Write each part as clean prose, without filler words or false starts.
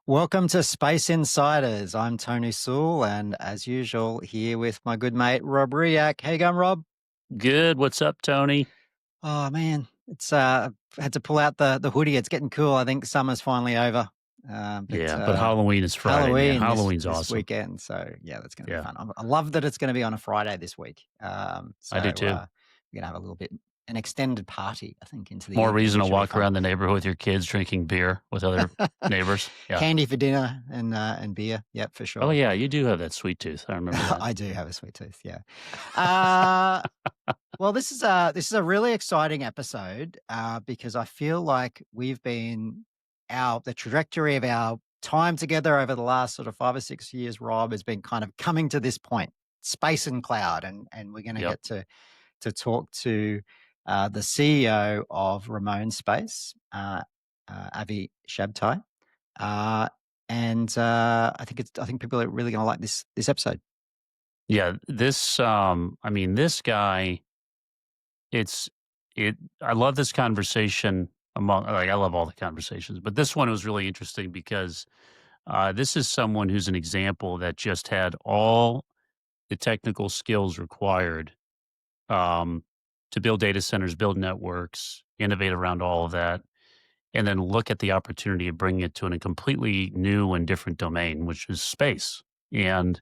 Welcome to Space Insiders. I'm Tony Sewell, and as usual, here with my good mate Rob Riak. How you going, Rob? Good. What's up, Tony? Oh man, it's had to pull out the hoodie. It's getting cool. I think summer's finally over. But Yeah, but Halloween is Friday, man. Halloween Halloween's this awesome. weekend, so yeah, that's going to be Yeah, fun. I love that it's going to be on a Friday this week. I do too. We're going to have a little bit an extended party, I think, into the More evening, reason to which will be walk fun. around the neighborhood with your kids drinking beer with other neighbors. Yeah. Candy for dinner and beer. Yep, for Oh, sure. yeah, you do have that sweet tooth. I remember that. I do have a sweet tooth. Yeah. Uh, well, this is a really exciting episode because I feel like we've been the trajectory of our time together over the last sort of 5 or 6 years, Rob, has been kind of coming to this point, space and cloud, and we're going to Yep. get to talk to the CEO of Ramon Space, Avi Shabtai, uh, and I think people are really going to like this episode. Yeah. This guy, it's, I love this conversation I love all the conversations, but this one was really interesting because this is someone who's an example that just had all the technical skills required um, to build data centers, build networks, innovate around all of that, and then look at the opportunity of bringing it to a completely new and different domain, which is space. And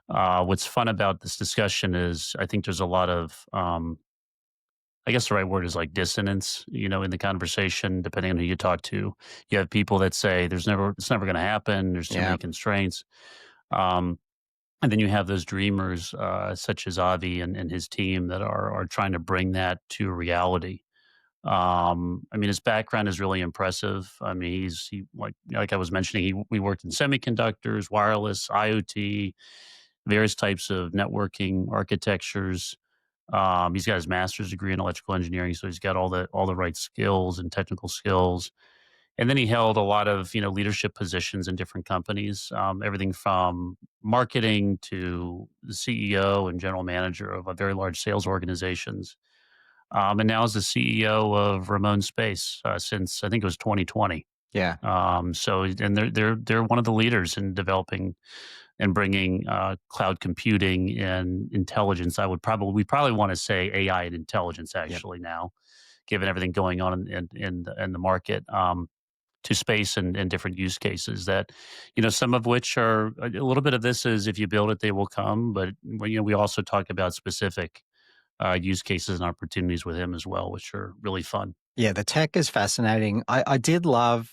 what's fun about this discussion is I think there's a lot of, I guess the right word is like dissonance, in the conversation, depending on who you talk to. You have people that say it's never going to happen. There's too Yeah. many constraints. Um, And then you have those dreamers, such as Avi and his team that are trying to bring that to reality. His background is really impressive. I mean, like I was mentioning, we worked in semiconductors, wireless, IoT, various types of networking architectures. He's got his master's degree in electrical engineering, so he's got all the right skills and technical skills. And then he held a lot of leadership positions in different companies, everything from marketing to the CEO and general manager of a very large sales organizations. And now is the CEO of Ramon Space since I think it was 2020. Yeah. And they're one of the leaders in developing and bringing cloud computing and intelligence. We probably want to say AI and intelligence Yep. actually now, given everything going on in the market. To space and different use cases that, some of which are a little bit of this is if you build it, they will come. But we also talk about specific use cases and opportunities with him as well, which are really fun. Yeah, the tech is fascinating. I did love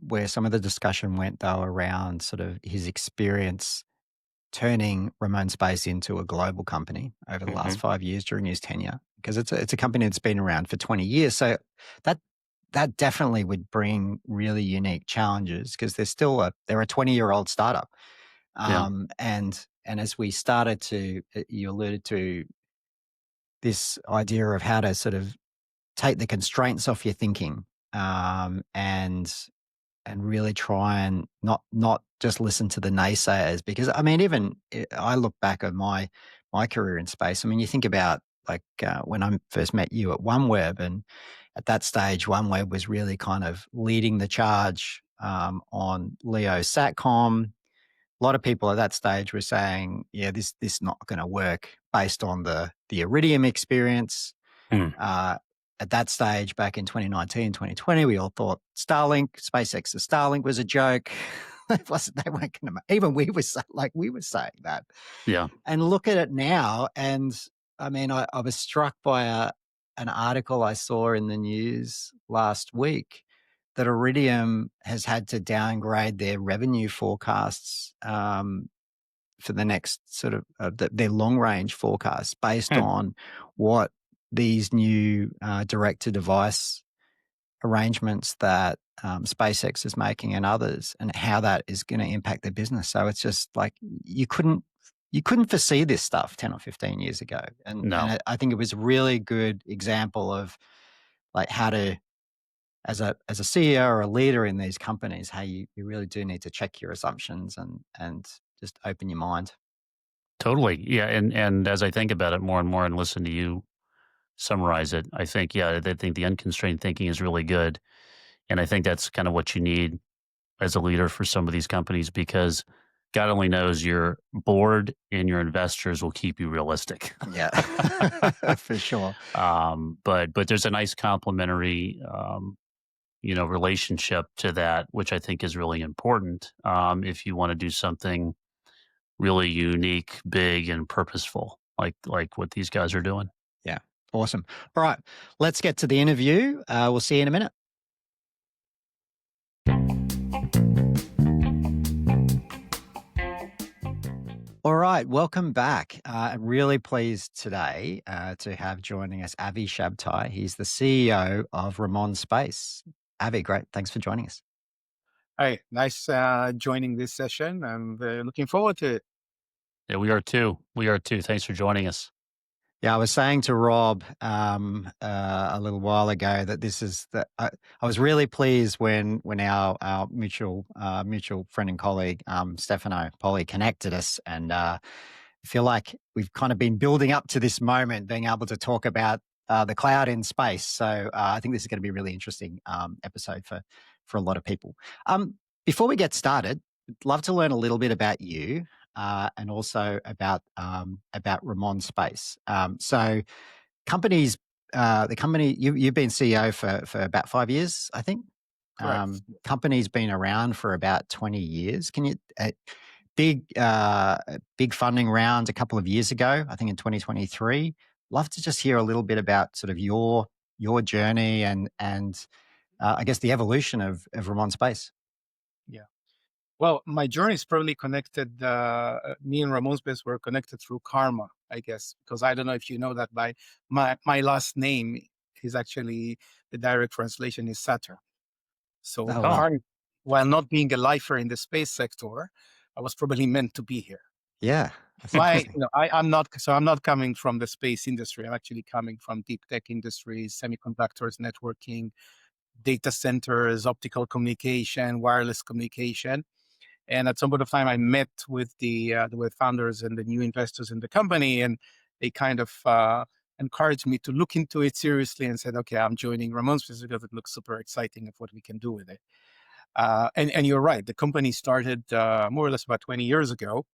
where some of the discussion went, though, around sort of his experience turning Ramon Space into a global company over the last Hmm. 5 years during his tenure, because it's a company that's been around for 20 years. So that that definitely would bring really unique challenges because they're a 20-year-old startup. Yeah. And as we started to, you alluded to this idea of how to sort of take the constraints off your thinking, and really try and not just listen to the naysayers. Because I mean, I look back at my career in space. I mean, you think about like when I first met you at OneWeb, and at that stage, OneWeb was really kind of leading the charge on LEO Satcom. A lot of people at that stage were saying, "Yeah, this not going to work," based on the Iridium experience. Hmm. Uh, at that stage, back in 2019, 2020, we all thought SpaceX's Starlink was a joke. They weren't going to. Even we were saying that. Yeah. And look at it now. And I mean, I was struck by an article I saw in the news last week that Iridium has had to downgrade their revenue forecasts for the next sort of their long range forecasts based Hmm. on what these new direct to device arrangements that SpaceX is making and others, and how that is going to impact their business. So it's just like you couldn't foresee this stuff 10 or 15 years ago, and No. I think it was a really good example of like how to, as a CEO or a leader in these companies, how you really do need to check your assumptions and just open your mind. Totally. Yeah. And as I think about it more and more and listen to you summarize it, I think, yeah, I think the unconstrained thinking is really good. And I think that's kind of what you need as a leader for some of these companies because God only knows your board and your investors will keep you realistic. Yeah, for sure. But there's a nice complementary relationship to that, which I think is really important if you want to do something really unique, big, and purposeful, like what these guys are doing. Yeah, awesome. All right, let's get to the interview. We'll see you in a minute. All right, welcome back. I'm really pleased today to have joining us Avi Shabtai. He's the CEO of Ramon Space. Avi, great. Thanks for joining us. Hi, nice joining this session. I'm looking forward to it. Yeah, we are too. We are too. Thanks for joining us. Yeah, I was saying to Rob a little while ago that this is that I was really pleased when our mutual friend and colleague Stefano Poli connected us, and I feel like we've kind of been building up to this moment, being able to talk about the cloud in space. So I think this is going to be a really interesting episode for a lot of people. Before we get started, I'd love to learn a little bit about you and also about Ramon Space. So companies, the company you've been CEO for about 5 years, I think. Correct. Company's been around for about 20 years. Can you big funding round a couple of years ago, I think in 2023. Love to just hear a little bit about sort of your journey and I guess the evolution of Ramon Space. Yeah. Well, my journey is probably connected. Me and Ramon Space were connected through karma, I guess, because I don't know if you know that by my last name is actually the direct translation is Saturn. So Oh Oh, wow, karma, while not being a lifer in the space sector, I was probably meant to be here. yeah, that's My, interesting. you know, I'm not coming from the space industry. I'm actually coming from deep tech industries, semiconductors, networking, data centers, optical communication, wireless communication. And at some point of time, I met with the founders and the new investors in the company, and they kind of encouraged me to look into it seriously and said, "Okay, I'm joining Ramon's because it looks super exciting of what we can do with it." And you're right, the company started more or less about 20 years ago.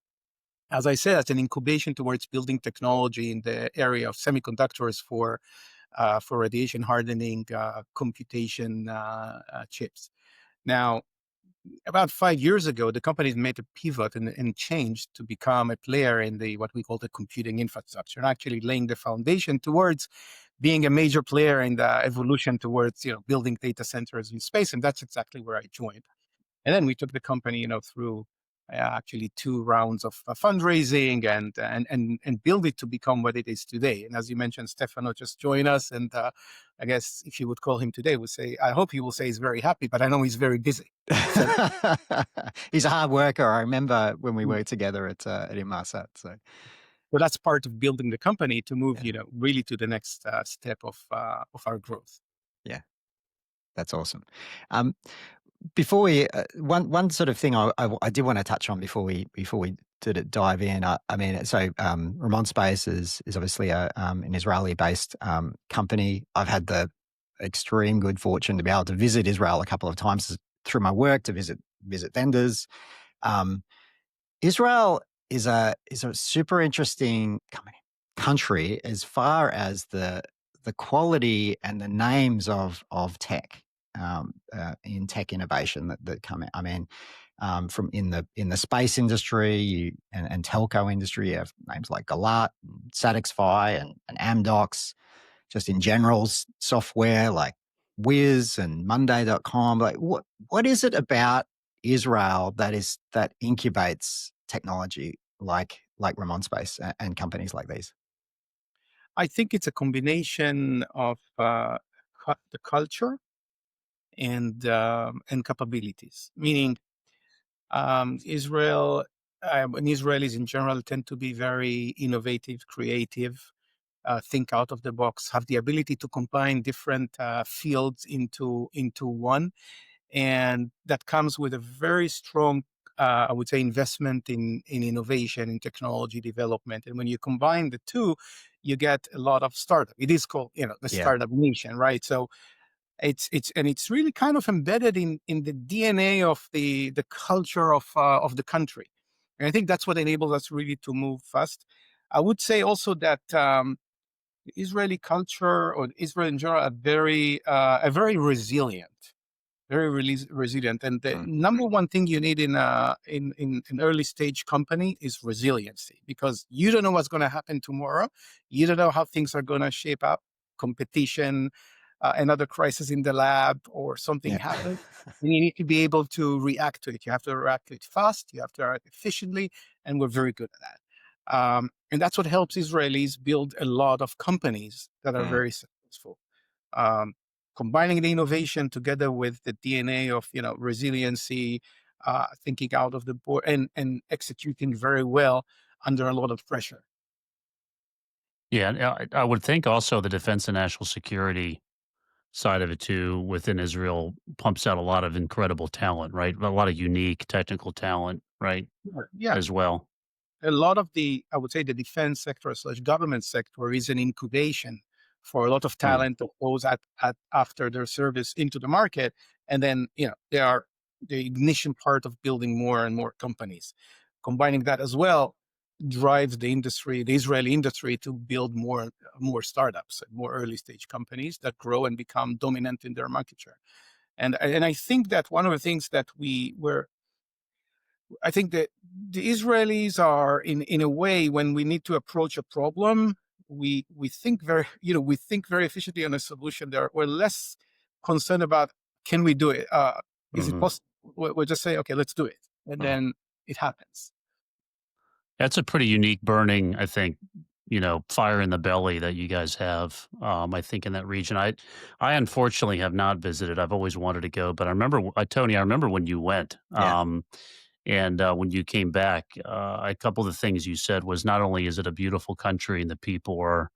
As I said, as an incubation towards building technology in the area of semiconductors for radiation hardening computation chips. Now, about 5 years ago, the company made a pivot and changed to become a player in the what we call the computing infrastructure, and actually laying the foundation towards being a major player in the evolution towards building data centers in space. And that's exactly where I joined. And then we took the company, through actually two rounds of fundraising and build it to become what it is today. And as you mentioned, Stefano just joined us, and I guess if you would call him today, would say, I hope he will say he's very happy, but I know he's very busy. So, He's a hard worker. I remember when we mm, worked together at Inmarsat. So so that's part of building the company to move, yeah, really to the next step of our growth. yeah, that's awesome. Um, Before we one sort of thing I did want to touch on before we did it dive in. I mean, so Ramon Space is obviously an Israeli based company. I've had the extreme good fortune to be able to visit Israel a couple of times through my work to visit vendors. Um, Israel is a super interesting country as far as the quality and the names of tech in tech innovation that come out. I mean, from in the space industry and telco industry, you have names like Galat, Satisfy, and Amdocs. Just in general, software like Wiz and Monday.com. Like, what is it about Israel that incubates technology like Ramon Space and companies like these? I think it's a combination of the culture and capabilities, meaning Israel and Israelis in general tend to be very innovative, creative, think out of the box, have the ability to combine different fields into one, and that comes with a very strong, I would say, investment in innovation, in technology development. And when you combine the two, you get a lot of startup. It is called, the Yeah. startup nation, right? So It's really kind of embedded in the DNA of the culture of the country, and I think that's what enables us really to move fast. I would say also that the Israeli culture, or Israel in general, are very resilient, resilient. And the Mm. number one thing you need in an early stage company is resiliency, because you don't know what's going to happen tomorrow. You don't know how things are going to shape up. Competition, another crisis in the lab, or something Yeah. happens. And you need to be able to react to it. You have to react to it fast. You have to react efficiently, and we're very good at that. And that's what helps Israelis build a lot of companies that are Mm. very successful. Um, Combining the innovation together with the DNA of resiliency, thinking out of the board, and executing very well under a lot of pressure. Yeah, and I would think also the defense and national security side of it too within Israel pumps out a lot of incredible talent, right? A lot of unique technical talent, right, Sure. Yeah, as well. a lot of I would say, the defense sector slash government sector is an incubation for a lot of Mm, talent that goes at after their service into the market, and then they are the ignition part of building more and more companies. Combining that as well drives the Israeli industry, to build more startups, more early stage companies that grow and become dominant in their market share. And I think that one of the things that I think that the Israelis are, in a way, when we need to approach a problem, we think very efficiently on a solution. We're less concerned about, can we do it? Is it mhm, possible? We'll just say, okay, let's do it, and mhm. then it happens. That's a pretty unique burning, I think, fire in the belly that you guys have, I think in that region. I unfortunately have not visited. I've always wanted to go, but I remember, Tony, I remember when you went, Yeah. and when you came back, a couple of the things you said was not only is it a beautiful country and the people are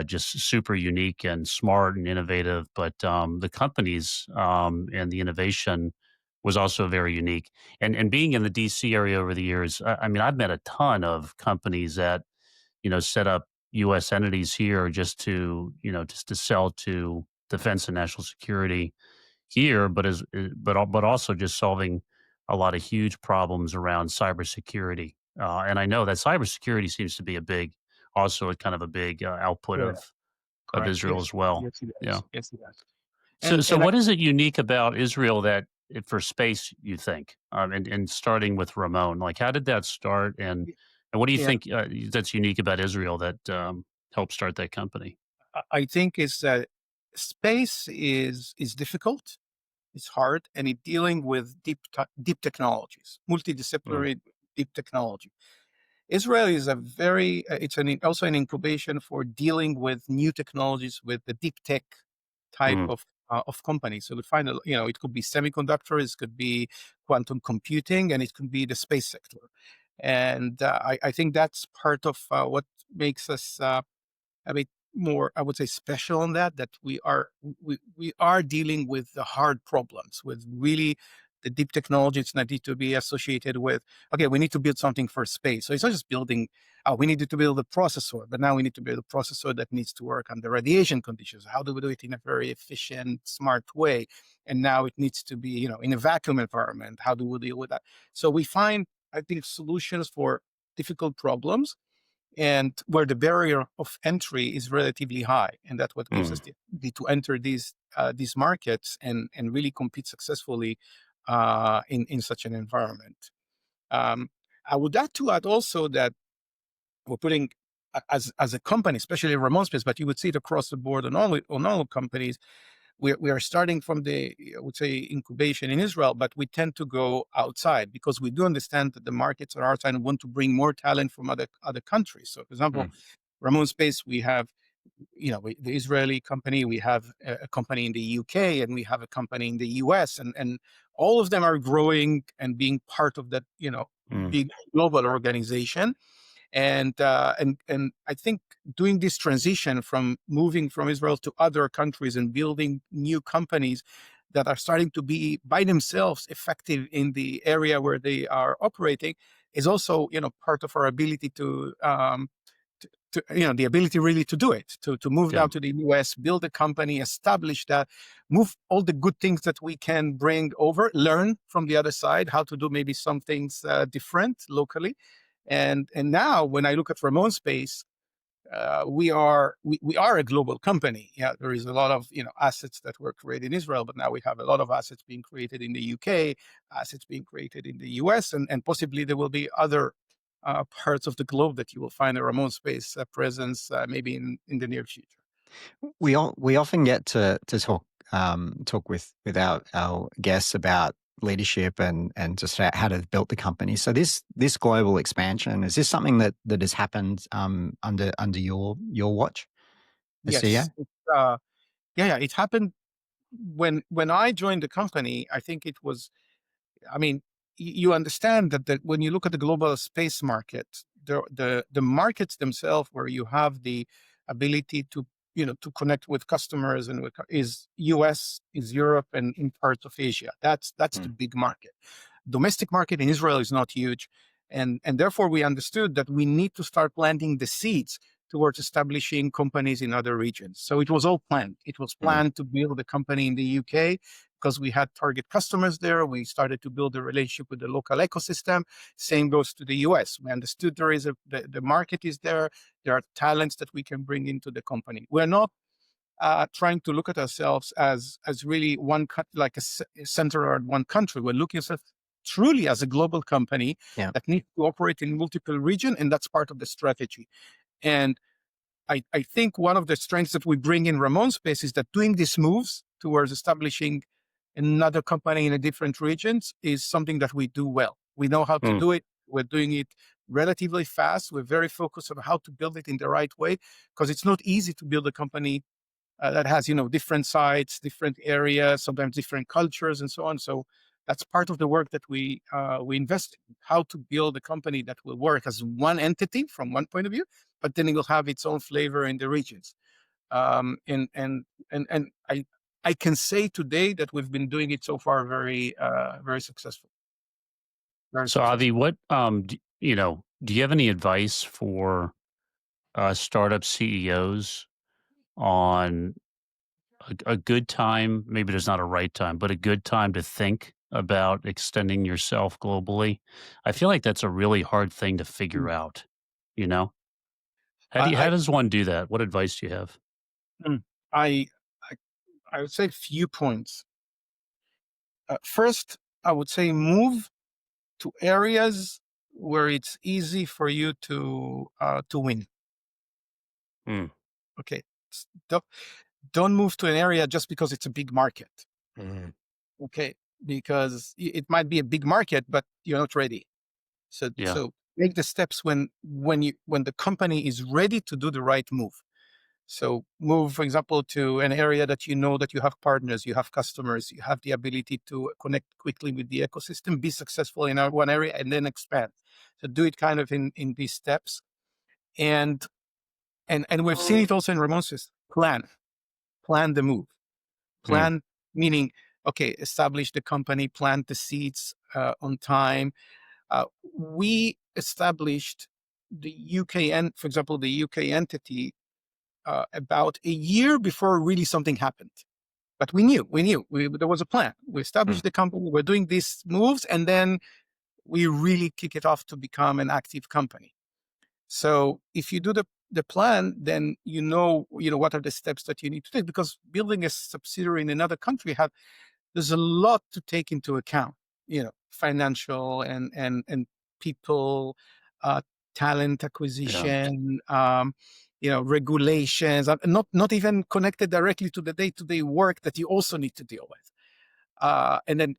just super unique and smart and innovative, but the companies and the innovation was also very unique. And being in the DC area over the years, I mean, I've met a ton of companies that set up U.S. entities here just to sell to defense and national security here, but also just solving a lot of huge problems around cybersecurity. And I know that cybersecurity seems to be also a kind of a big output Correct. of Correct. Israel Yes. as well. Yes, it Yeah. does. Yes, it does. So And I what is it unique about Israel that for space you think? And starting with Ramon, like how did that start, and what do you yeah, think that's unique about Israel that helped start that company? I think is that space is difficult. It's hard, and it dealing with deep technologies, Mm, multidisciplinary deep technology. Israel is also an incubation for dealing with new technologies, with the deep tech type mm, of company. So we find it could be semiconductors, it could be quantum computing, and it could be the space sector. And I think that's part of what makes us a bit more, I would say, special on that we are dealing with the hard problems, with really the deep technologies that need to be associated with, okay, we need to build something for space. So it's not just building, we needed to build a processor, but now we need to build a processor that needs to work under radiation conditions. How do we do it in a very efficient, smart way? And now it needs to be, in a vacuum environment. How do we deal with that? So we find, I think, solutions for difficult problems, and where the barrier of entry is relatively high, and that's what gives mm, us the ability to enter these markets and really compete successfully in such an environment. Um, I would add also that we're putting, as a company, especially Ramon Space, but you would see it across the board on all companies. We are starting from the, I would say, incubation in Israel, but we tend to go outside because we do understand that the markets are outside and want to bring more talent from other countries. So, for example, mm, Ramon Space, we have, the Israeli company, we have a company in the UK, and we have a company in the US, and all of them are growing and being part of that, mm, big global organization. And I think doing this transition from moving from Israel to other countries and building new companies that are starting to be by themselves effective in the area where they are operating is also, part of our ability the ability really to do it, to move Yeah. down to the US, build a company, establish that, move all the good things that we can bring over, learn from the other side how to do maybe some things different locally. And now when I look at Ramon Space, we are a global company. Yeah, there is a lot of assets that were created in Israel, but now we have a lot of assets being created in the UK, assets being created in the US, and possibly there will be other parts of the globe that you will find a Ramon Space presence maybe in the near future. We often get to talk with our guests about leadership and just how to build the company. So this global expansion, is this something that has happened under your watch as Yes, CEO? yeah, it happened when I joined the company. I think it was. I mean, you understand that when you look at the global space market, the markets themselves where you have the ability to connect with customers and is US, is Europe, and in parts of Asia. That's the Mm. big market. Domestic market in Israel is not huge, and therefore we understood that we need to start planting the seeds towards establishing companies in other regions. So it was all planned. It was Mm. planned to build a company in the UK because we had target customers there. We started to build a relationship with the local ecosystem. Same goes to the US. We understood the market is there. There are talents that we can bring into the company. We're not trying to look at ourselves as really like a center or one country. We're looking at ourselves truly as a global company Yeah. that needs to operate in multiple regions, and that's part of the strategy. And I think one of the strengths that we bring in Ramon Space is that doing these moves towards establishing another company in a different regions is something that we do well. We know how to Mm. do it. We're doing it relatively fast. We're very focused on how to build it in the right way because it's not easy to build a company that has different sites, different areas, sometimes different cultures, and so on. So that's part of the work that we invest in, how to build a company that will work as one entity from one point of view, but then it will have its own flavor in the regions. And I can say today that we've been doing it so far very successful. Very So Avi, successful. what do you have any advice for startup CEOs on a good time? Maybe there's not a right time, but a good time to think about extending yourself globally. I feel like that's a really hard thing to figure Mm. out. You know, how I does one do that? What advice do you have? I I I I would say a few points. First, I would say move to areas where it's easy for you to win. Mm. Okay, S- don't don't move to an area just because it's a big market. Mm. Okay, because it might be a big market, but you're not ready. So Yeah. so make the steps when the company is ready to do the right move. So move, for example, to an area that you know that you have partners, you have customers, you have the ability to connect quickly with the ecosystem, be successful in one area, and then expand. So do it kind of in these steps, and and we've seen it also in Ramonsis. Plan the move. Mm. Plan meaning okay, establish the company, plant the seeds on time. We established the UK and, for example, the UK entity about a year before really something happened. But there was a plan. We Mm. established the company, we're doing these moves, and then we really kick it off to become an active company. So if you do the plan, then you know what are the steps that you need to take because building a subsidiary in another country there's a lot to take into account, financial and people, uh, talent Yeah. acquisition, regulations, not even connected directly to the day-to-day work that you also need to deal with. And then,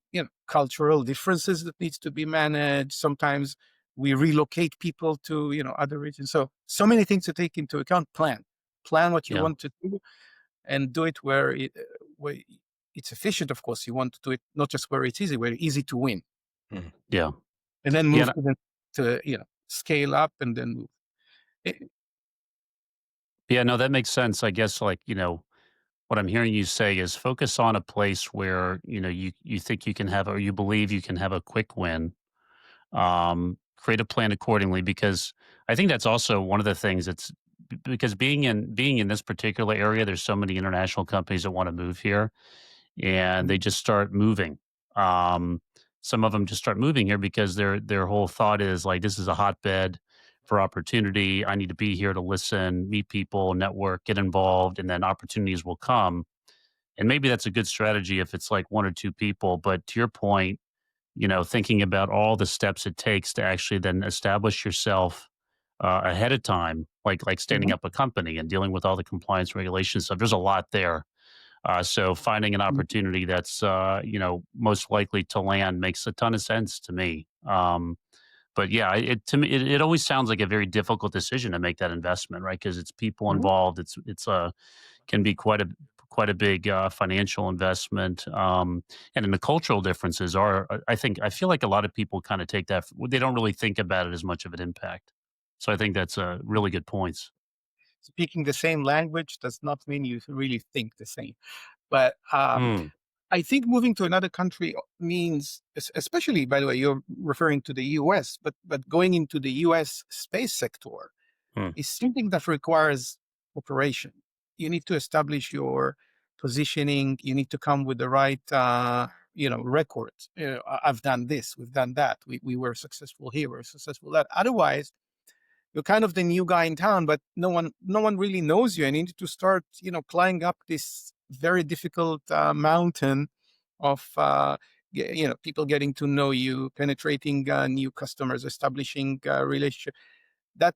cultural differences that needs to be managed. Sometimes we relocate people to, other regions. So many things to take into account. Plan what you Yeah. want to do and do it where it's efficient. Of course, you want to do it not just where it's easy to win, Mm. Yeah. and then Yeah. move to scale up and then move. Eh, Yeah. No, that makes sense. I guess, like, what I'm hearing you say is focus on a place where, you think you can have, or you believe you can have a quick win. Create a plan accordingly, because I think that's also one of the things that's because being in this particular area, there's so many international companies that want to move here, and they just start moving. Um, some of them just start moving here because their whole thought is like, this is a hotbed for opportunity. I need to be here to listen, meet people, network, get involved, and then opportunities will come. And maybe that's a good strategy if it's like one or two people. But to your point, thinking about all the steps it takes to actually then establish yourself ahead of time, like standing Mhm. up a company and dealing with all the compliance regulations stuff. There's a lot there. So finding an Mhm. opportunity that's most likely to land makes a ton of sense to me. But yeah, to me it always sounds like a very difficult decision to make that investment, right? Because it's people Mhm. involved. It's can be quite a big financial investment. And then the cultural differences are, I feel like a lot of people kind of take that. They don't really think about it as much of an impact. So I think that's a really good points. Speaking the same language does not mean you really think the same. But Mm, I think moving to another country means, especially by the way, you're referring to the US, but going into the US space sector mm, is something that requires operation. You need to establish your positioning. You need to come with the right, records. I've done this. We've done that. We were successful here. We're successful that. Otherwise, you're kind of the new guy in town, but no one really knows you, and you need to start, climbing up this very difficult mountain of people getting to know you, penetrating new customers, establishing relationship. That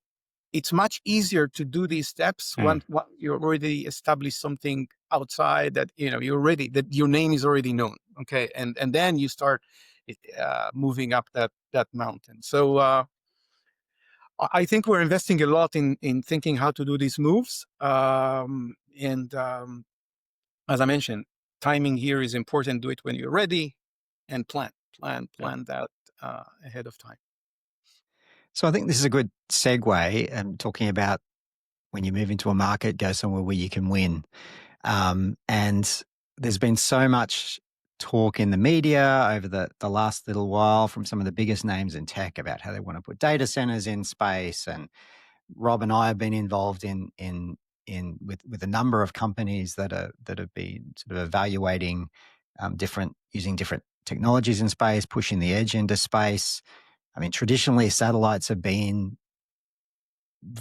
it's much easier to do these steps mm. once you already established something outside that you're ready, that your name is already known. Okay, and then you start moving up that mountain. So. I think we're investing a lot in thinking how to do these moves. And as I mentioned, timing here is important. Do it when you're ready, and plan that ahead of time. So I think this is a good segue talking about when you move into a market, go somewhere where you can win. And there's been so much talk in the media over the last little while from some of the biggest names in tech about how they want to put data centers in space. And Rob and I have been involved with a number of companies that have been sort of evaluating using different technologies in space, pushing the edge into space. I mean, traditionally satellites have been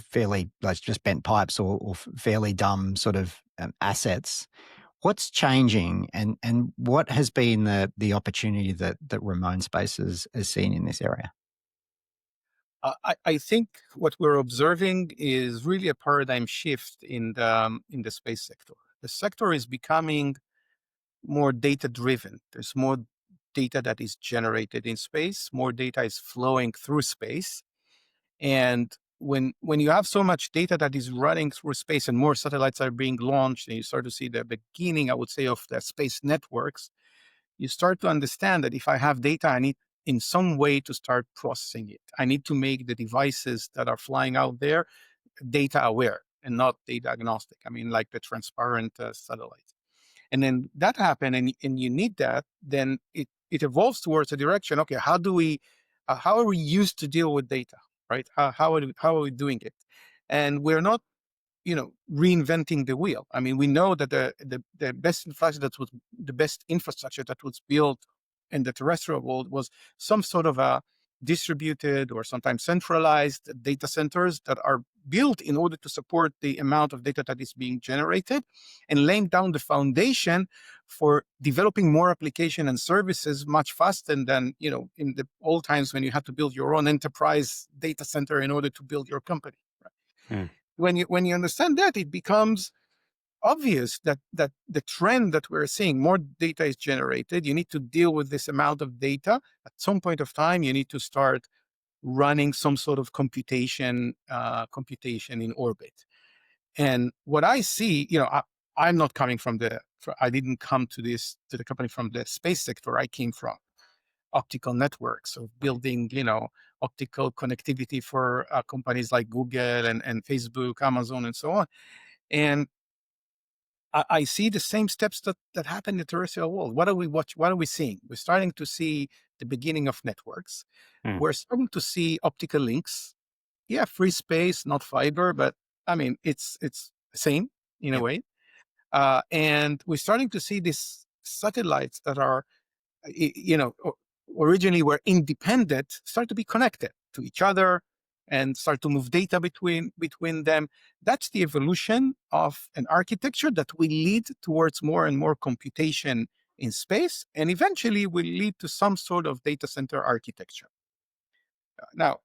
fairly like just bent pipes or fairly dumb sort of assets. What's changing, and what has been the opportunity that Ramon Space has seen in this area? I think what we're observing is really a paradigm shift in the space sector. The sector is becoming more data driven. There's more data that is generated in space. More data is flowing through space. And when you have so much data that is running through space and more satellites are being launched, and you start to see the beginning, I would say, of the space networks, you start to understand that if I have data, I need in some way to start processing it. I need to make the devices that are flying out there data aware and not data agnostic. I mean, like the transparent satellites. And then that happen, and you need that, then it evolves towards a direction. Okay, how are we used to deal with data, right? How are we doing it? And we're not, reinventing the wheel. I mean, we know that the best infrastructure that was built in the terrestrial world was some sort of a distributed or sometimes centralized data centers that are built in order to support the amount of data that is being generated, and laying down the foundation for developing more application and services much faster than in the old times when you had to build your own enterprise data center in order to build your company. Mm, When you understand that, it becomes obvious that the trend that we're seeing, more data is generated. You need to deal with this amount of data. At some point of time, you need to start running some sort of computation in orbit. And what I see, I'm not coming I didn't come to the company from the space sector. I came from optical networks of building, optical connectivity for companies like Google and Facebook, Amazon, and so on. And I see the same steps that happen in the terrestrial world. What are we seeing? We're starting to see the beginning of networks. mm, We're starting to see optical links. Yeah, free space, not fiber, but I mean, it's same in a Yep. way. And we're starting to see these satellites that are, originally were independent, start to be connected to each other and start to move data between them. That's the evolution of an architecture that will lead towards more and more computation in space, and eventually will lead to some sort of data center architecture. Now,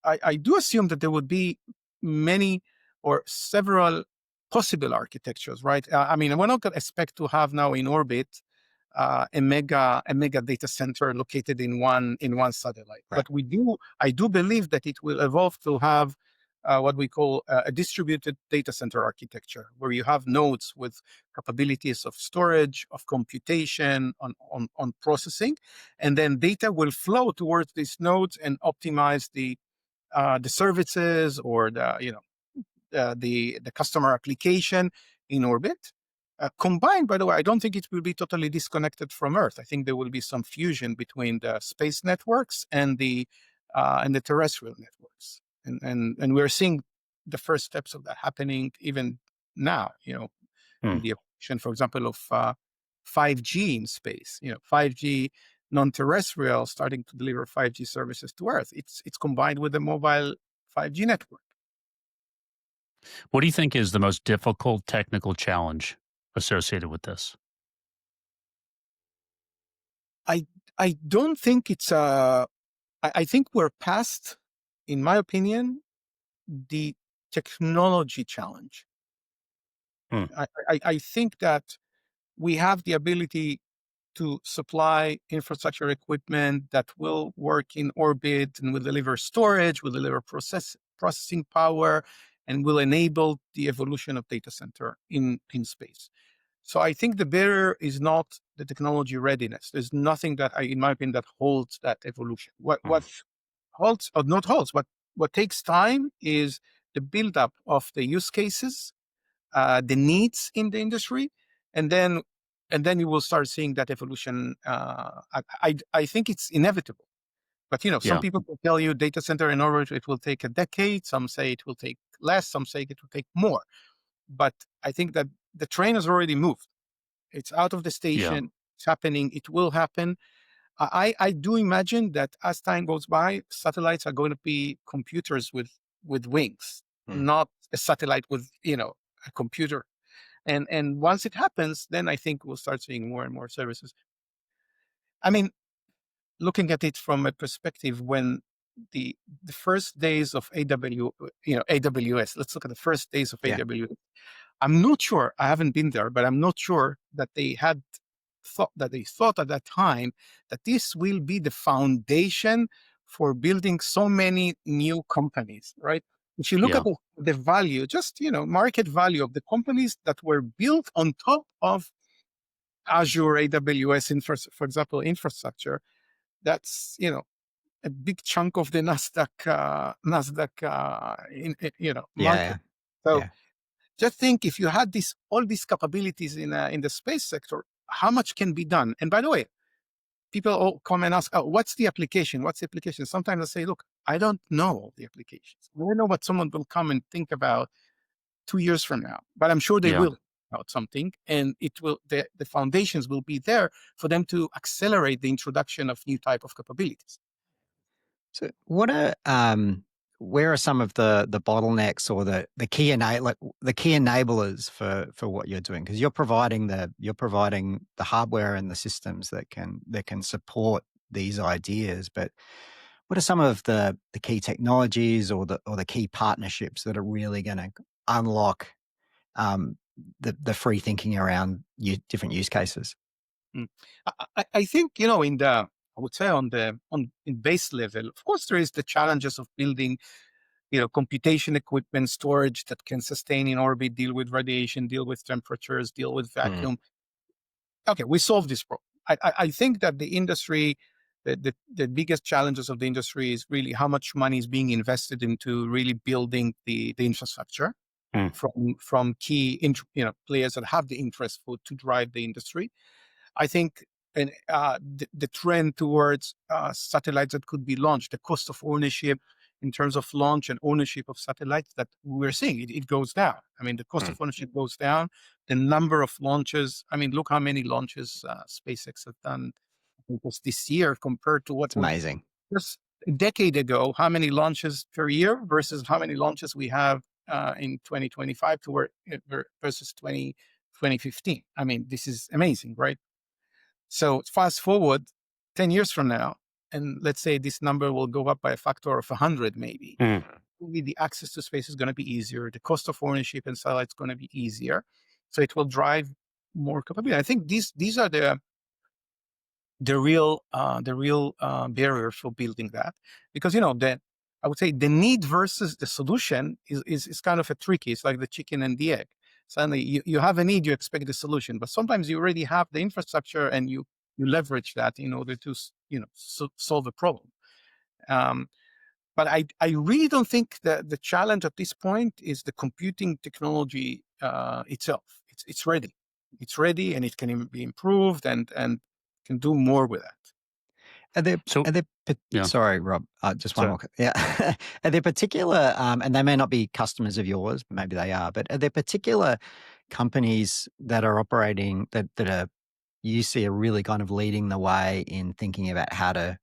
I do assume that there would be many or several possible architectures, right? I mean, we're not going to expect to have now in orbit a mega data center located in one satellite, Right. but I do believe that it will evolve to have what we call a distributed data center architecture, where you have nodes with capabilities of storage, of computation, on processing, and then data will flow towards these nodes and optimize the services or the customer application in orbit. Combined, by the way, I don't think it will be totally disconnected from Earth. I think there will be some fusion between the space networks and the terrestrial networks, and we're seeing the first steps of that happening even now. In Hmm. the evolution, for example, of 5G in space. 5G non-terrestrial starting to deliver 5G services to Earth. It's combined with the mobile 5G network. What do you think is the most difficult technical challenge associated with this? I I don't think it's I think we're past, in my opinion, the technology challenge. Hmm. I think that we have the ability to supply infrastructure equipment that will work in orbit and will deliver storage, will deliver processing power, and will enable the evolution of data center in space. So I think the barrier is not the technology readiness. There's nothing that in my opinion, that holds that evolution. Hmm. What holds or not holds, what takes time is the buildup of the use cases, the needs in the industry, and then you will start seeing that evolution. I think it's inevitable. But some Yeah. people will tell you data center in orbit it will take a decade. Some say it will take less. Some say it will take more. But I think that the train has already moved. It's out of the Yeah. station. It's happening. It will happen. I do imagine that as time goes by, satellites are going to be computers with wings, Mm. not a satellite with a computer. And once it happens, then I think we'll start seeing more and more services. I mean, looking at it from a perspective when the the first days of AWS. Let's look at the first days of Yeah. AWS. I'm not sure. I haven't been there, but I'm not sure that they thought at that time that this will be the foundation for building so many new companies, right? If you look at Yeah. the value, just market value of the companies that were built on top of Azure, AWS, for example, infrastructure, that's a big chunk of the Nasdaq Yeah. market. Yeah. So Yeah. just think if you had all these capabilities in the space sector, how much can be done? And by the way, people all come and ask, "Oh, what's the application? What's the application?" Sometimes I say, "Look, I don't know all the applications. I don't know what someone will come and think about 2 years from now, but I'm sure they Yeah. will about something, and the foundations will be there for them to accelerate the introduction of new type of capabilities." So where are some of the bottlenecks or the key enablers for what you're doing? Because you're providing the hardware and the systems that can support these ideas. But what are some of the key technologies or the key partnerships that are really going to unlock um, the free thinking around different use cases? Mm. I think I would say on in base level, of course, there is the challenges of building computation equipment, storage that can sustain in orbit, deal with radiation, deal with temperatures, deal with Mm. vacuum. Okay, we solved this problem. I think that the industry, the biggest challenges of the industry is really how much money is being invested into really building the infrastructure Hmm. from key players that have the interest to drive the industry. I think the trend towards satellites that could be launched, the cost of ownership, in terms of launch and ownership of satellites that we're seeing. It goes down. I mean, the cost of ownership goes down. The number of launches, I mean, look how many launches SpaceX have done, I think, was this year compared to what It's was amazing. just a decade ago. How many launches per year versus how many launches we have in 2025 to where versus 2015. I mean, this is amazing, right? So fast forward 10 years from now, and let's say this number will go up by a factor of 100 maybe. Maybe the access to space is going to be easier. The cost of ownership and satellites going to be easier. So it will drive more capability. I think these are the real barriers for building that, because I would say the need versus the solution is kind of a tricky. It's like the chicken and the egg. Suddenly you have a need, you expect the solution, but sometimes you already have the infrastructure and you leverage that in order to solve a problem. But I really don't think that the challenge at this point is the computing technology itself. It's ready. It's ready, and it can be improved and can do more with that. Are there, So are there, yeah, sorry, Rob, just one sorry. more. Yeah. Are there particular, and they may not be customers of yours, but maybe they are, but are there particular companies that are operating that are, you see, are really kind of leading the way in thinking about how to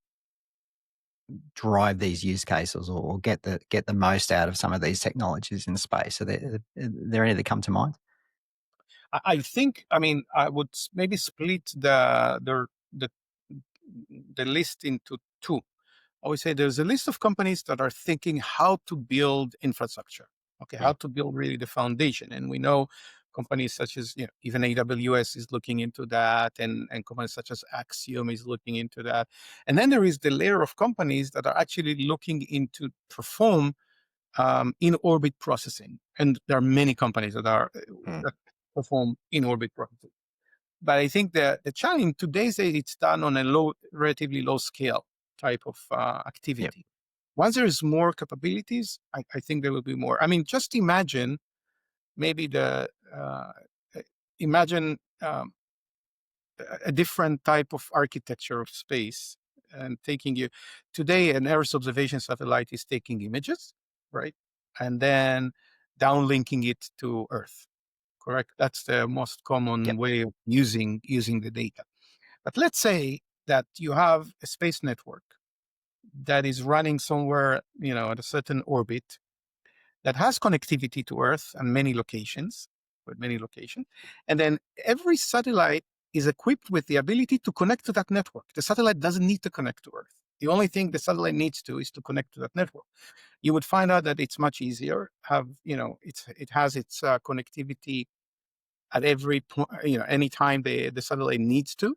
drive these use cases or get the most out of some of these technologies in space? Are there any that come to mind? I think, I mean, I would maybe split the list into two. I would say there's a list of companies that are thinking how to build infrastructure. Okay, how to build really the foundation. And we know companies such as, even AWS is looking into that, and companies such as Axiom is looking into that. And then there is the layer of companies that are actually looking into perform in orbit processing. And there are many companies that perform in orbit processing. But I think the challenge in today's day, it's done on a relatively low scale type of activity. Once there is more capabilities, I think there will be more. I mean, just imagine maybe imagine a different type of architecture of space and taking you today. An Earth observation satellite is taking images, right, and then downlinking it to Earth. Correct. That's the most common way of using the data. But let's say that you have a space network that is running somewhere, at a certain orbit that has connectivity to Earth and many locations, and then every satellite is equipped with the ability to connect to that network. The satellite doesn't need to connect to Earth. The only thing the satellite needs to is to connect to that network. You would find out that it's much easier. It has its connectivity at every point, anytime the satellite needs to.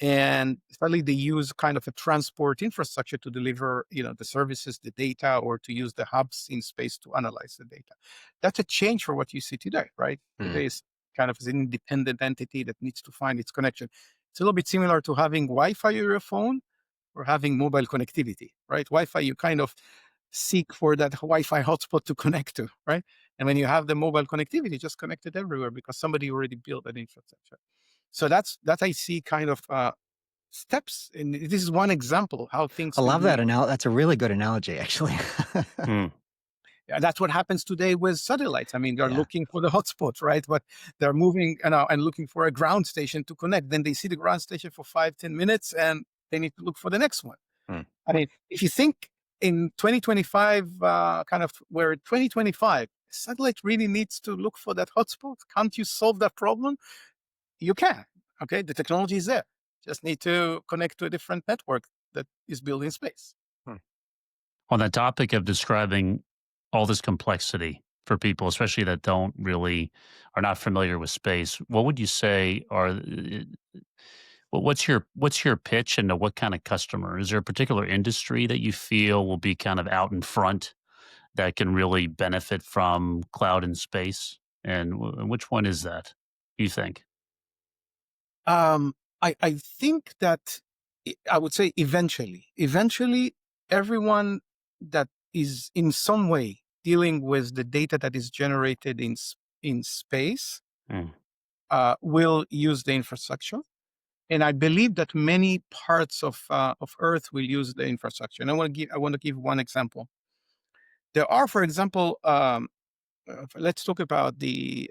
And finally, they use kind of a transport infrastructure to deliver, the services, the data, or to use the hubs in space to analyze the data. That's a change for what you see today, right? Today is kind of an independent entity that needs to find its connection. It's a little bit similar to having Wi-Fi on your phone or having mobile connectivity, right? Wi-Fi, you kind of seek for that Wi-Fi hotspot to connect to, right? And when you have the mobile connectivity, just connect it everywhere because somebody already built that infrastructure. So that I see kind of steps, and this is one example how things. I love that analogy. That's a really good analogy, actually. Yeah, that's what happens today with satellites. I mean, they're looking for the hotspot, right? But they're moving and looking for a ground station to connect. Then they see the ground station for 5-10 minutes, and they need to look for the next one. I mean, if you think in 2025, kind of where 2025, satellite really needs to look for that hotspot. Can't you solve that problem? You can. Okay, the technology is there. Just need to connect to a different network that is built in space. On the topic of describing all this complexity for people, especially that are not familiar with space, what would you say what's your pitch into what kind of customer? Is there a particular industry that you feel will be kind of out in front that can really benefit from cloud and space? And which one is that, you think? I think that I would say eventually everyone that is in some way dealing with the data that is generated in space will use the infrastructure. And I believe that many parts of Earth will use the infrastructure. And I want to give one example. There are, for example, let's talk about the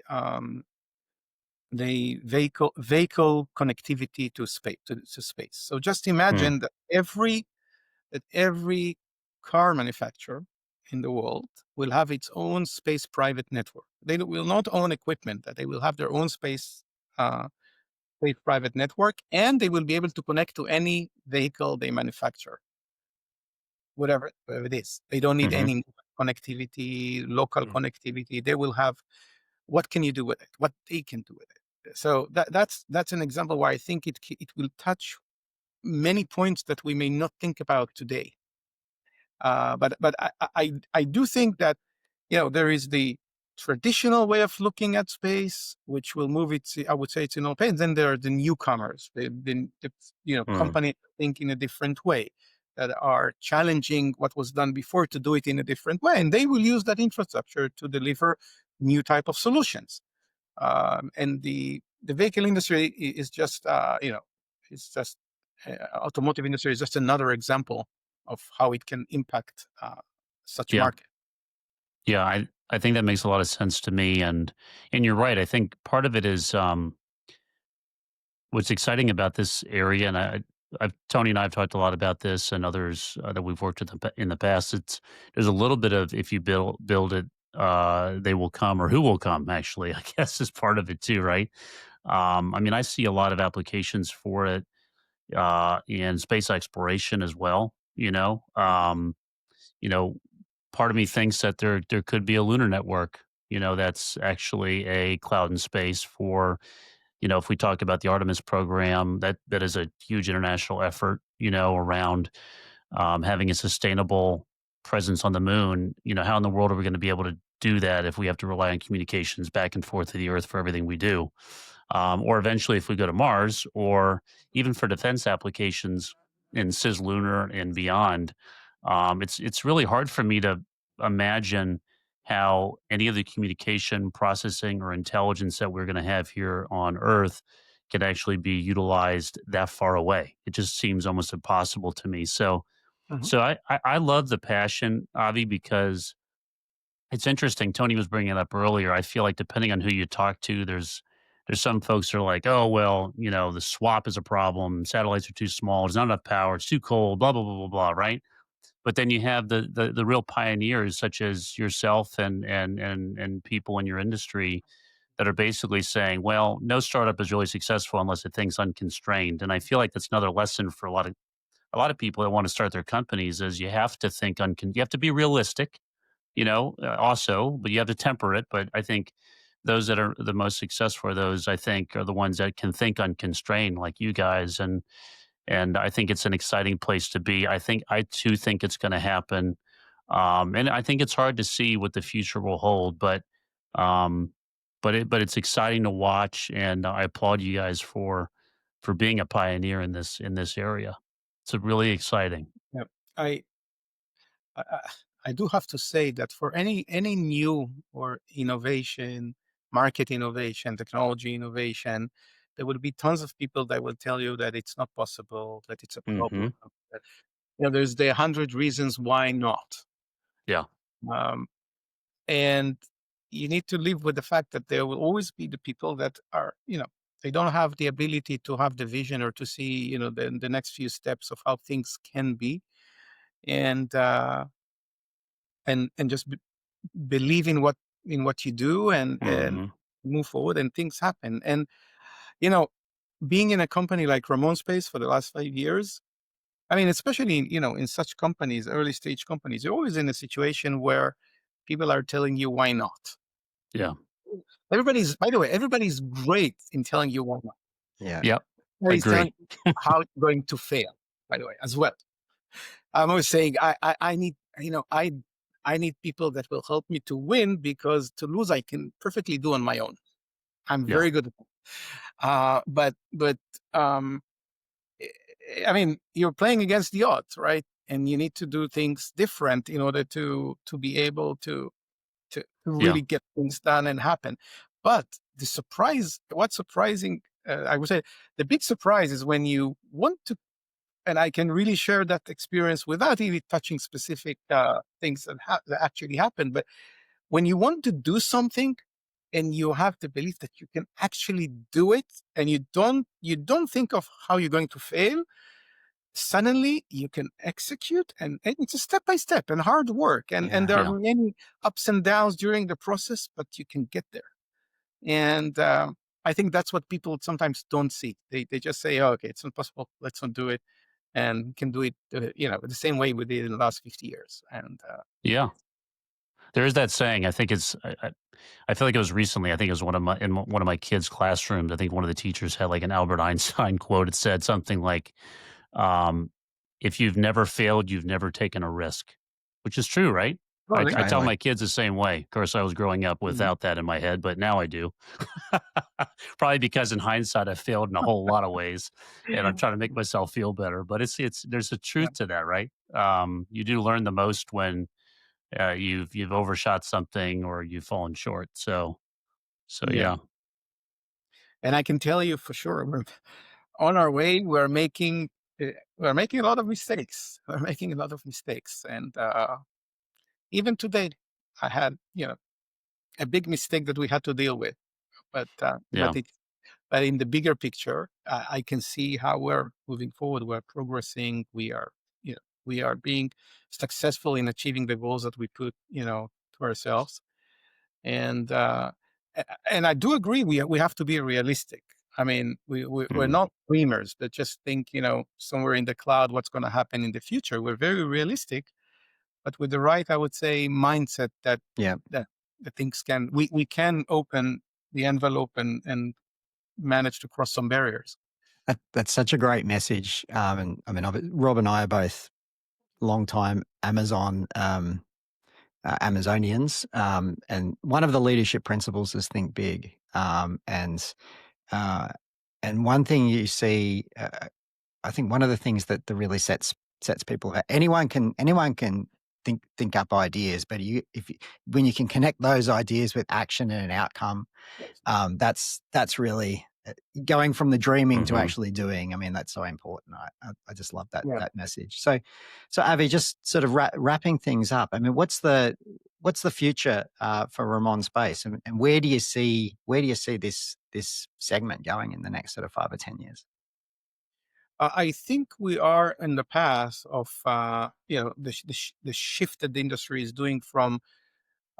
vehicle connectivity to space. To space. So just Mm, imagine that every car manufacturer in the world will have its own space private network. They will not own equipment; that they will have their own uh, space private network, and they will be able to connect to any vehicle they manufacture, whatever it is. They don't need hmm any connectivity, local mm. connectivity. They will have what can you do with it? What they can do with it. So that's an example where I think it will touch many points that we may not think about today. But I do think that there is the traditional way of looking at space, which will move it. I would say it's in all pains. Then there are the newcomers, the Mm. company think in a different way that are challenging what was done before to do it in a different way, and they will use that infrastructure to deliver new type of solutions. And the vehicle industry is just it's just automotive industry is just another example of how it can impact such Yeah. market. Yeah, I think that makes a lot of sense to me, and you're right. I think part of it is what's exciting about this area, and Tony and I have talked a lot about this, and others that we've worked with in the past. There's a little bit of if you build it, they will come, or who will come. Actually, I guess is part of it too, right? I mean, I see a lot of applications for it in space exploration as well. You know, part of me thinks that there could be a lunar network. That's actually a cloud in space for if we talk about the Artemis program, that is a huge international effort, around having a sustainable presence on the moon. How in the world are we going to be able to do that if we have to rely on communications back and forth to the Earth for everything we do? Or eventually, if we go to Mars, or even for defense applications in cislunar and beyond, it's really hard for me to imagine how any of the communication, processing, or intelligence that we're going to have here on Earth can actually be utilized that far away. It just seems almost impossible to me. So, Mhm. so I love the passion, Avi, because it's interesting. Tony was bringing it up earlier. I feel like depending on who you talk to, there's some folks who are like, oh well, the swap is a problem. Satellites are too small. There's not enough power. It's too cold. Blah blah blah blah blah. Right. But then you have the real pioneers such as yourself and people in your industry that are basically saying, well, no startup is really successful unless it thinks unconstrained. And I feel like that's another lesson for a lot of people that want to start their companies is you have to think you have to be realistic, also, but you have to temper it. But I think those that are the most successful are those I think are the ones that can think unconstrained like you guys. And I think it's an exciting place to be. I too think it's going to happen. And I think it's hard to see what the future will hold, um, but it's exciting to watch, and I applaud you guys for being a pioneer in this area. It's really exciting. Yeah. I, I I do have to say that for any new or innovation, market innovation, technology innovation, there will be tons of people that will tell you that it's not possible, that it's a problem. Hmm That, there's the 100 reasons why not. Yeah, Um, and you need to live with the fact that there will always be the people that are, they don't have the ability to have the vision or to see, the next few steps of how things can be, and just believe in what you do, and hmm move forward, and things happen. And you know, being in a company like Ramon Space for the last 5 years, I mean, especially in such companies, early stage companies, you're always in a situation where people are telling you why not. yeah, By the way, everybody's great in telling you why not. Yeah. yep, Everybody's telling agree. you how it's going to fail, by the way, as well. I'm always saying I need, I need people that will help me to win, because to lose I can perfectly do on my own. I'm Yeah, very good at that. But um, I mean, you're playing against the odds, right? And you need to do things different in order to be able to yeah, really get things done and happen. But what's surprising, I would say, the big surprise is when you want to I can really share that experience without even touching specific things that actually happened. But when you want to do something and you have the belief that you can actually do it, and you don't think of how you're going to fail, suddenly you can execute, and it's a step by step and hard work, and Yeah. there Yeah. are many ups and downs during the process, but you can get there. And I think that's what people sometimes don't see. They just say, oh, okay, it's impossible, let's not do it, and we can do it the same way we did in the last 50 years. And Yeah. There is that saying. I think it's. I feel like it was recently. I think it was one of my kids' classrooms. I think one of the teachers had like an Albert Einstein quote. It said something like, um, "If you've never failed, you've never taken a risk," which is true, right? well, I tell Totally. my kids the same way. Of course, I was growing up without that in my head, but now I do. Probably because in hindsight, I failed in a whole lot of ways, and I'm trying to make myself feel better. But it's there's a yeah, truth to that, right? You do learn the most when you've overshot something or you've fallen short. So yeah. yeah, And I can tell you for sure, we're on our way. We're making a lot of mistakes. We're making a lot of mistakes, and even today, I had a big mistake that we had to deal with. But uh, yeah, but it but in the bigger picture, I can see how we're moving forward. We're progressing. We are being successful in achieving the goals that we put to ourselves. And and I do agree. We have to be realistic. I mean, we're mm, not dreamers that just think somewhere in the cloud what's going to happen in the future. We're very realistic, but with the right, I would say, mindset Yeah. that the things we can open the envelope and manage to cross some barriers. That's such a great message. And I mean, Rob and I are both longtime Amazonians. And one of the leadership principles is think big. Uh, and one thing you see, I think one of the things that really sets people apart. Anyone can think up ideas, but when you can connect those ideas with action and an outcome, that's really going from the dreaming to hmm actually doing. I mean, that's so important. I just love Yeah. that message. So Avi, just sort of wrapping things up. I mean, what's the future for Ramon Space, and where do you see this segment going in the next sort of 5 or 10 years? I think we are in the path of the shift that the industry is doing from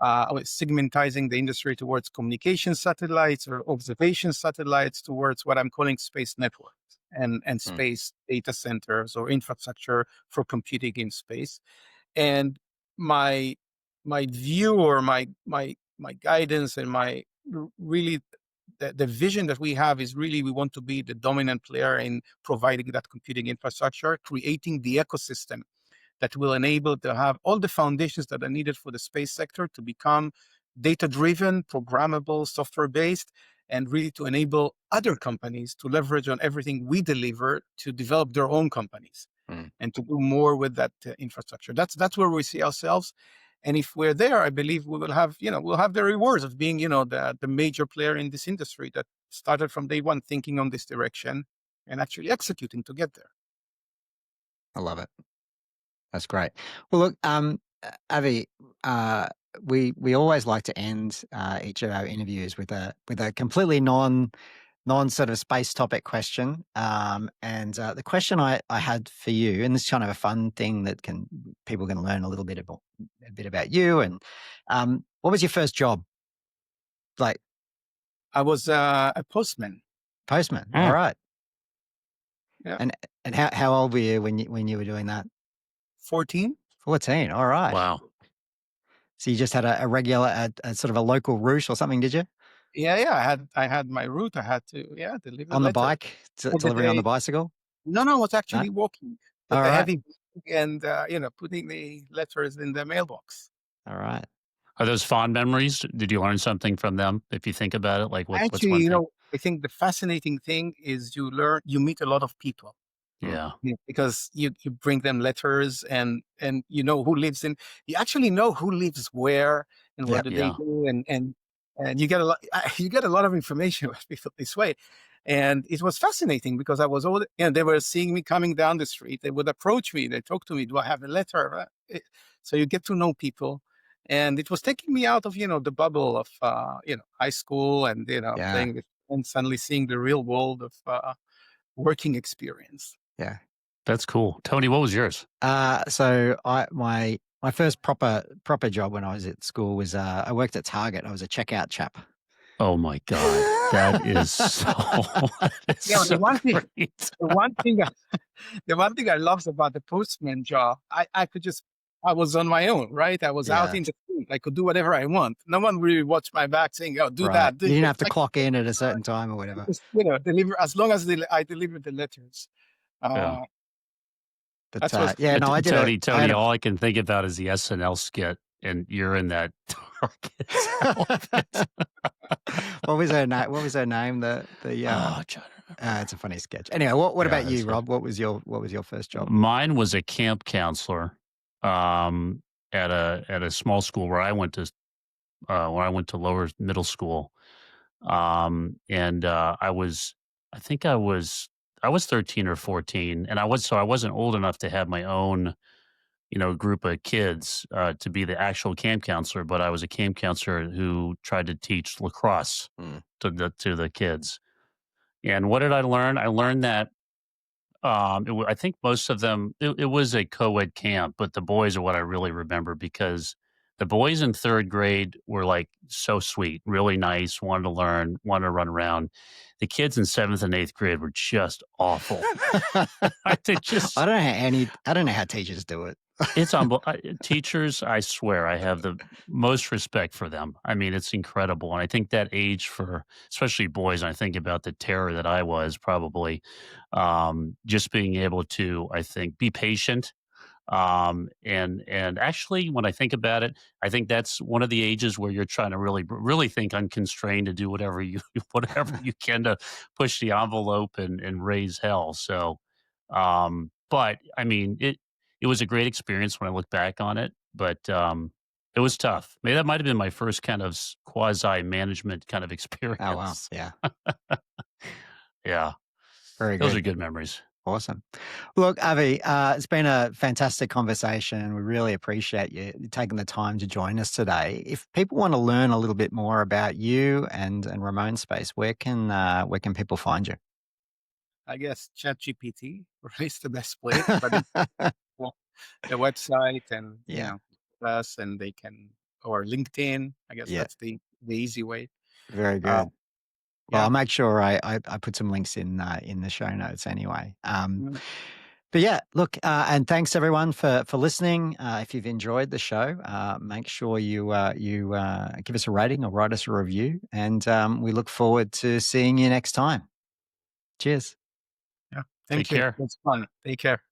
segmentizing the industry towards communication satellites or observation satellites towards what I'm calling space networks and Mm. space data centers or infrastructure for computing in space. And my my view or my guidance and really the vision that we have is really we want to be the dominant player in providing that computing infrastructure, creating the ecosystem that will enable to have all the foundations that are needed for the space sector to become data driven, programmable, software based, and really to enable other companies to leverage on everything we deliver to develop their own companies Mm. and to do more with that infrastructure. That's where we see ourselves. And if we're there, I believe we will have, we'll have the rewards of being, the major player in this industry that started from day one thinking on this direction and actually executing to get there. I love it. That's great. Well, look, Avi, we always like to end each of our interviews with a completely non sort of space topic question. And the question I had for you, and this is kind of a fun thing that people can learn a bit about you. And what was your first job? Like I was a postman. postman. All mm, right. Yeah, And how old were you when you were doing that? 14. 14. All right. wow. So you just had a regular, a sort of a local route or something, did you? Yeah. I had my route. I had to deliver On the letters bike, for the delivering on the day. bicycle? No, I was No? actually walking with All the right. heavy bag and putting the letters in the mailbox. All right. Are those fond memories? Did you learn something from them? If you think about it, like what's Actually, one thing? I think the fascinating thing is you meet a lot of people. Mm. Yeah, Yeah, because you bring them letters and you know who lives in you actually know who lives where and what Yep. do they yeah, do and and you get a lot. You get a lot of information. Let's put it this way, and it was fascinating because I was all, they were seeing me coming down the street. They would approach me. They talk to me. Do I have a letter? So you get to know people, and it was taking me out of the bubble of high school and Yeah. playing with and suddenly seeing the real world of working experience. Yeah. That's cool. Tony, what was yours? So my first proper job when I was at school was I worked at Target. I was a checkout chap. Oh my God. That is so, that is Yeah, so great. the one thing, the one thing I loved about the postman job, I was on my own, right? I was out Yeah. in the street. I could do whatever I want. No one really watched my back saying, "Oh, do Right. that." Do You didn't this. have to clock in at a certain time or whatever. Just, deliver as long as I delivered the letters. Yeah. Uh, But that was yeah, no, I did Tony, I had all I can think about is the SNL skit, and you're in that Target outfit. what was her name? What was her name? Oh, I'm trying to remember. It's a funny sketch. Anyway, what Yeah, about that's you, good. Rob? What was your first job? Mine was a camp counselor at a small school where I went to lower middle school. And I think I was 13 or 14, and I wasn't old enough to have my own group of kids to be the actual camp counselor, but I was a camp counselor who tried to teach lacrosse Mm. to the kids. And what did I learn? I learned that I think most of them, it was a co-ed camp, but the boys are what I really remember because the boys in third grade were like so sweet, really nice, wanted to learn, wanted to run around. The kids in seventh and eighth grade were just awful. They just, I don't know how teachers do it. it's teachers, I swear, I have the most respect for them. I mean, it's incredible. And I think that age for especially boys, and I think about the terror that I was probably, just being able to, I think, be patient. And actually, when I think about it, I think that's one of the ages where you're trying to really think unconstrained to do whatever you whatever you can to push the envelope and raise hell. So, but I mean, it was a great experience when I look back on it, but it was tough. Maybe that might have been my first kind of quasi management kind of Oh wow, experience. yeah, Yeah, very those good. are good memories. Awesome. Look, Avi, it's been a fantastic conversation. We really appreciate you taking the time to join us today. If people want to learn a little bit more about you and Ramon Space, where can people find you? I guess ChatGPT is the best place, but well, the website and Yeah, us, and they can, or LinkedIn. I guess yeah, that's the easy way. very Uh, good. Well, yeah. I'll make sure I put some links in the show notes anyway. Mm. But yeah, look, and thanks everyone for listening. If you've enjoyed the show, make sure you give us a rating or write us a review, and we look forward to seeing you next time. Cheers. Yeah. Take Thank you. care. It's fun. Take care.